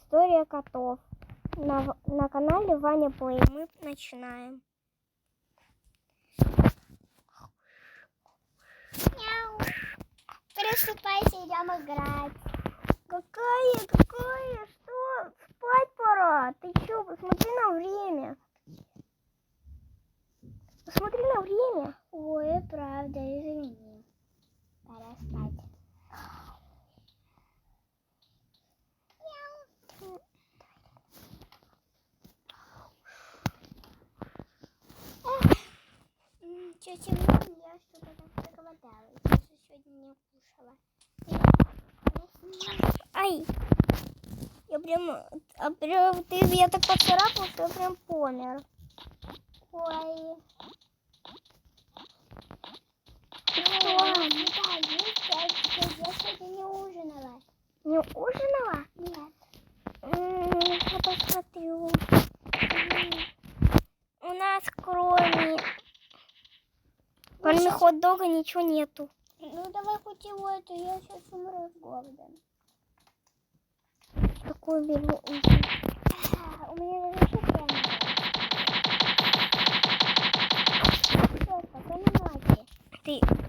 История котов. На канале Ваня Плей. Мы начинаем. Мяу. Просыпайся, идем играть. Какая? Что? Спать пора. Ты чё? Посмотри на время. Посмотри на время. Ой, правда, извини. Пора спать. Чё темно, я что-то так проголодалась. Я же сегодня не кушала. Ай. Я так поцарапал, что я прям помер. Ой. Что? Я сегодня не ужинала. Не ужинала? Нет. Я посмотрю. У нас кроме хот-дога ничего нету. Ну давай хоть его это, я сейчас умру с голода. Какую беру? У меня даже шоколадка нет. Всё, спокойной ночи.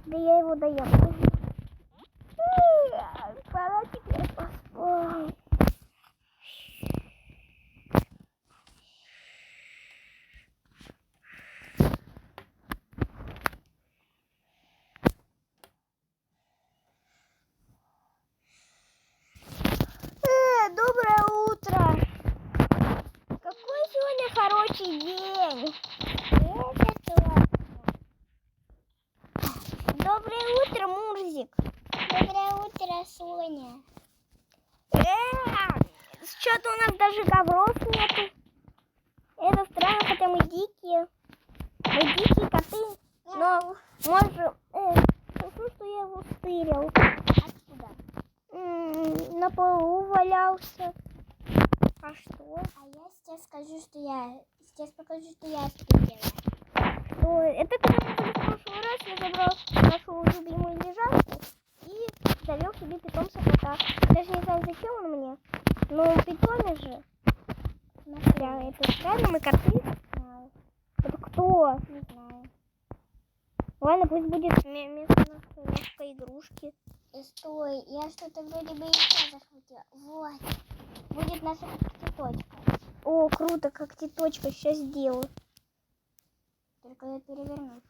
Да я его доем. Пора теперь поспать. Доброе утро. Какой сегодня хороший день. Это точно. Доброе утро, Мурзик. Доброе утро, Соня. Что-то у нас даже ковров нету. Это странно, хотя мы дикие. Мы дикие коты. Но можем... Хорошо, что я его стырил. Откуда? На полу валялся. А что? А я сейчас скажу, что я... Сейчас покажу, что я стырила. Что? Это когда мы были в прошлый раз, я забрал нашу любимую лежанку и завел себе питомца кота. Даже не знаю, зачем он мне. Но питомец же. Да, это странно, мы коты. Знаю. Это кто? Не знаю. Ладно, пусть будет вместо нашей игрушки. Стой, я что-то вроде бы еще захватила. Вот. Будет наша цветочка. О, круто, как теточка, сейчас сделаю. Только я переверну.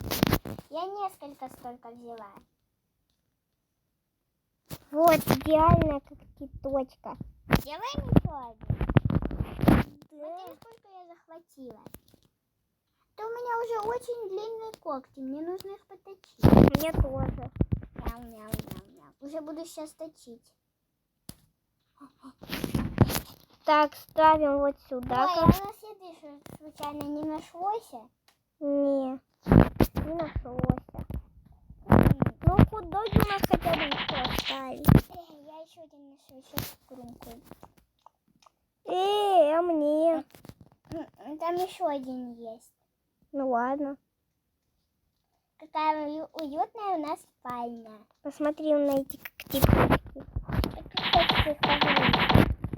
Я несколько столько взяла. Вот, идеально, как теточка. Делаем еще один. Смотри, сколько я захватила. То у меня уже очень длинные когти. Мне нужно их поточить. Мне тоже. Мяу-мяу-мяу-мяу. Уже буду сейчас точить. Так, ставим вот сюда. Ой, а у нас еды случайно не нашлось? Не нашелся. Ну, хот-доги у нас хотя бы еще остались. Я еще один нашел, сейчас крунку. А мне? Там еще один есть. Ну ладно. Какая уютная у нас спальня. Посмотри на эти когтеточки.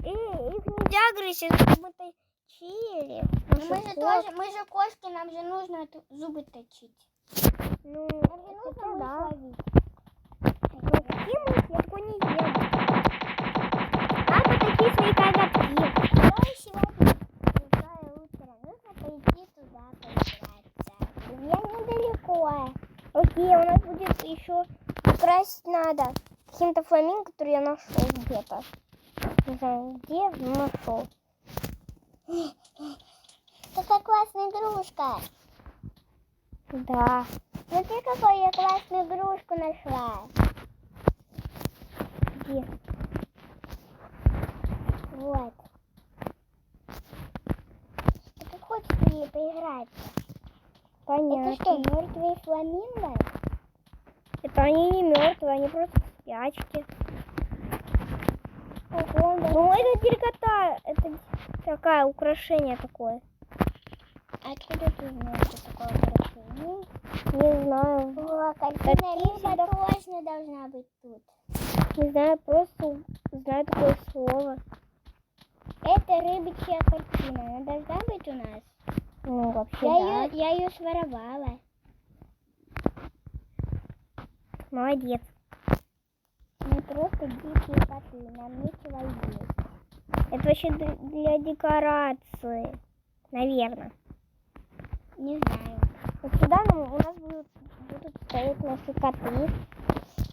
Их нельзя грызть, это как будто чили. Мы же кошки, нам же нужно зубы точить. Ну, Нам же нужно это да. ловить. Ну, какие мыши? Я такой не ем. Надо такие свои коготки. Я сегодня другое утро. Нужно пойти туда поиграться. Я недалеко. Окей, у нас будет еще украсть надо. Каким-то фламинго, который я нашел где-то. Не знаю где, но нашел. Какая классная игрушка. Да. Смотри, какую я классную игрушку нашла. Где? Вот. Ты как хочешь в ней поиграть? Понятно. Это что, мертвые фламинго? Это они не мертвые, они просто в спячке. Ого, Ну, это дерьгота. Это такое украшение такое. откуда ты знаешь, что такое украшение? Не знаю. О, картина рыба точно должна быть тут. Не знаю, просто знаю такое слово. Это рыбичья картина. Она должна быть у нас. Ну, вообще, Я ее своровала. Молодец. Мы просто дикие коты. Нам нечего есть. Это вообще для декорации. Наверное. Не знаю. Вот сюда у нас будут стоять наши коты.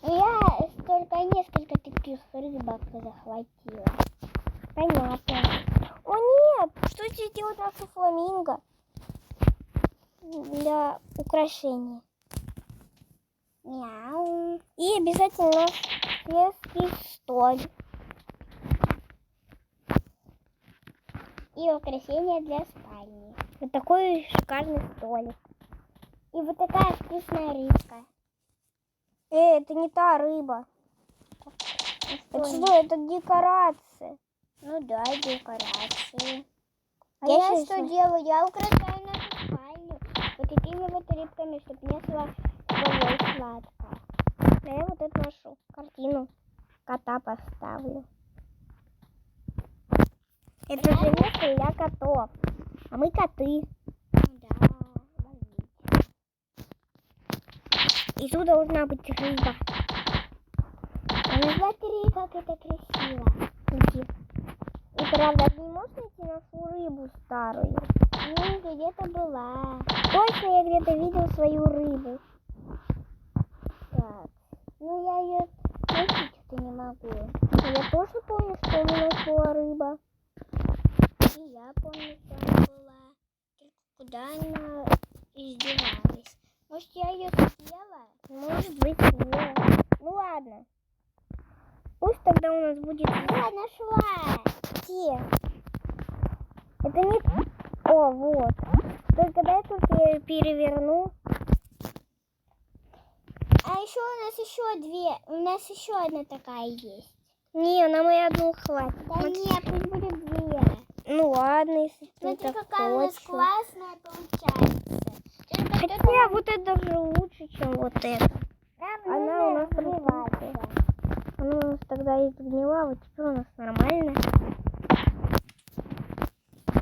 Я только несколько таких рыбок захватила. Понятно. О нет! Что здесь делать нашу фламинго? Для украшения. Мяу. И обязательно шведский столик. И украшения для спальни. Вот такой шикарный столик. И вот такая вкусная рыбка. Это не та рыба. Это что? Это декорация. Ну да, декорации. А Я я щас что не- делаю? Я украшаю нашу спальню вот такими вот рыбками, чтобы мне было сладко. А я вот эту нашу картину кота поставлю. Это же место для котов. А мы коты. Ну да, ловить. И тут должна быть рыба. Ну смотри, как это красиво. Иди. И правда, не можно найти нашу рыбу старую? Ну, где-то была. Точно я где-то видел свою рыбу. Так. Ну, я ее найти что-то не могу. Я тоже помню, что у нас была рыба. И я помню, что она была. Только куда она издевалась? Может, я ее съела? Может быть, съела. Ну ладно. Пусть тогда у нас будет... Я нашла. Где? Это не... О, вот. Только дай только я ее переверну. А еще у нас еще две. У нас еще одна такая есть. Не, нам и одну хватит. Да нет, пусть будет две. Ну ладно, если ты Смотри, так какая у нас хочешь. классная получается. Только Хотя вот это даже лучше, чем вот это. Она у нас развивается. Она у нас тогда и сгнила, вот теперь у нас нормально.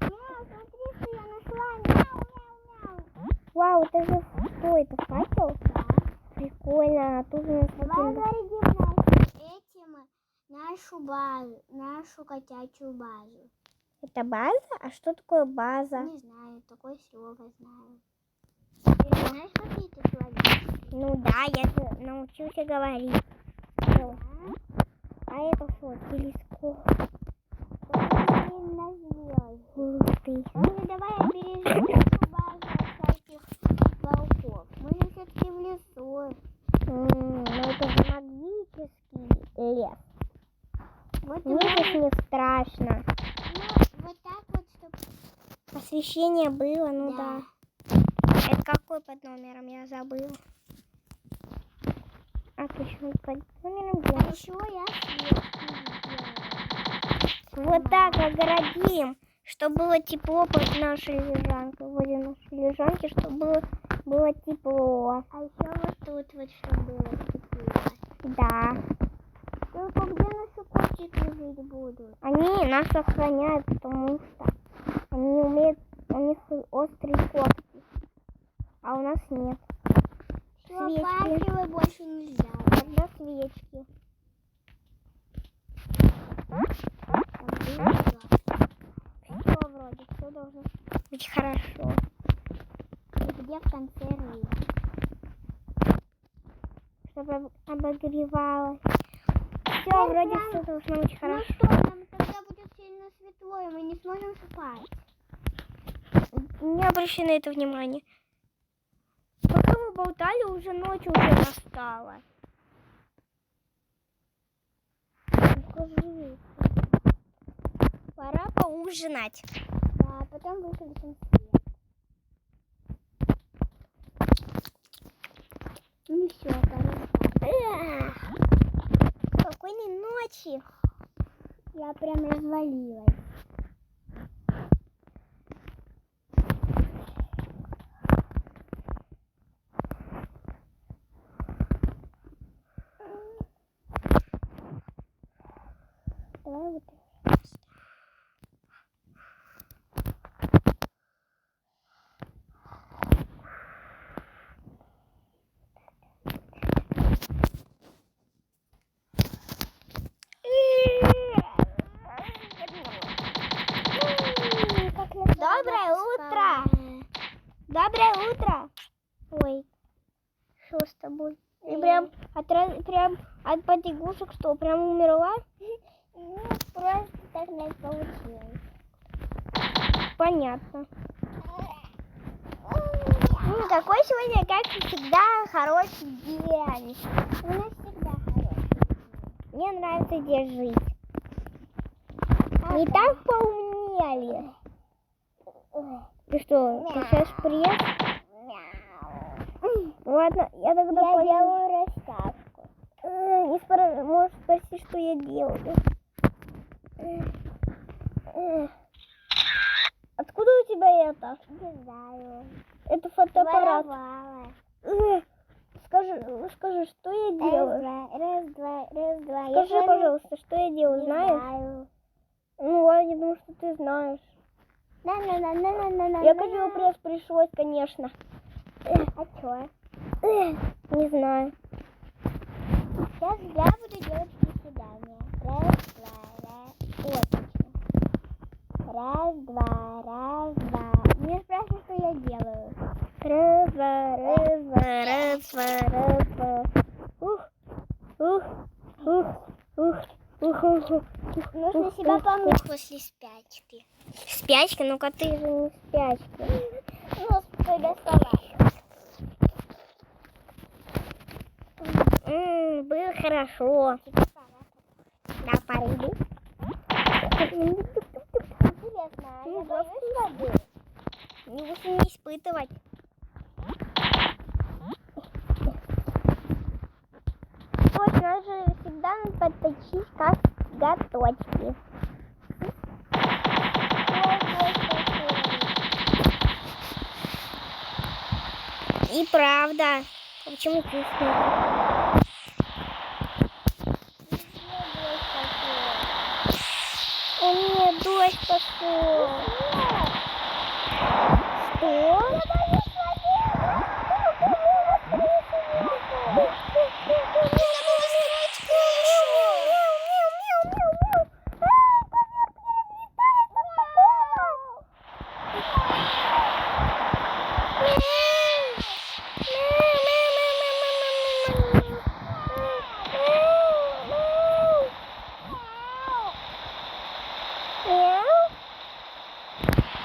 Мяу, смотри, что я нашла. Мяу, мяу, мяу. Вау, это же что, это факел? Да. Прикольно, а тут у нас Давай таким... зарядим этим нашу базу, нашу котячую базу. Это база? А что такое база? Не знаю, такое слово знаю. Ты знаешь какие-то человечки? Ну да, я же научился говорить. Вот. А это что, телескоп? На звезды. Ух ты. Ну давай обережем нашу базу от всяких волков. Мы же все-таки в лесу. Ну это же магический лес. Вот и Мне надо, здесь не страшно. ну, вот так вот, чтобы... Освещение было, ну да. Это какой под номером? Я забыла. А почему под номером А 9? еще я сверху сделала. Вот так огородим, чтобы было тепло под нашей лежанкой. Возле нашей лежанки, чтобы было тепло. А еще вот тут вот, чтобы было тепло. Да. Только где наши котики жить будут? Они нас охраняют, потому что они умеют, у них острые когти. А у нас нет. Все, Свечки. факелы больше нельзя. Тогда свечки. Все вроде, все должно быть хорошо. И где в конце рыба? Чтобы обогревалось. Все, вроде все должно быть Ну хорошо. что, нам тогда будет сильно светло, и мы не сможем спать. Не обращай на это внимания. Пока мы болтали, уже ночь уже настала. Скажи. Пора поужинать. Да, потом выключим свет. Ну все, пора спать. Спокойной ночи. Я прям развалилась. Давай вот Доброе утро. Ой, что с тобой? Ты прям от потягушек что, прям умерла? Ну, просто так не получилось. Понятно. Какой сегодня, как всегда, хороший день. У нас всегда хороший. Мне нравится здесь жить. Не так поумнели. Ты что, ты сейчас пресс? Ладно, я тогда Я делаю растяжку. Можешь спросить, что я делаю. Откуда у тебя это? Не знаю. Это фотоаппарат. Воровала. Скажи, что я делаю? Раз, два. Скажи, пожалуйста, что я делаю, Не знаешь? знаю. Ну ладно, я думаю, что ты знаешь. Я хочу пресс пришлось, конечно. А чё? Не знаю. Сейчас я буду делать приседания. Раз, два. Отлично. Раз, два. Мне спрашивают, что я делаю. Раз, два. Нужно себя помыть после спячки. Спячка? Ну-ка ты же не спячка. Ну, предоставляю. Было хорошо. Да, пойду. Интересно, а я боюсь воды? Лучше не испытывать. Вот, надо же всегда подточить, как готовки. И правда. Почему ты У меня дождь пошел. Что?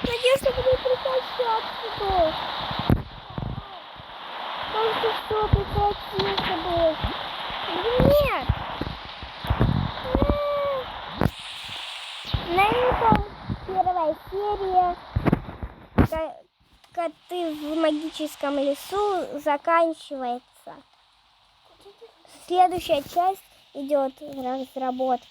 Надеюсь, что будет прекращаться дождь. Кажется, что прекратился дождь. Нет. На этом первая серия «Коты в магическом лесу» заканчивается. Следующая часть идет в разработке.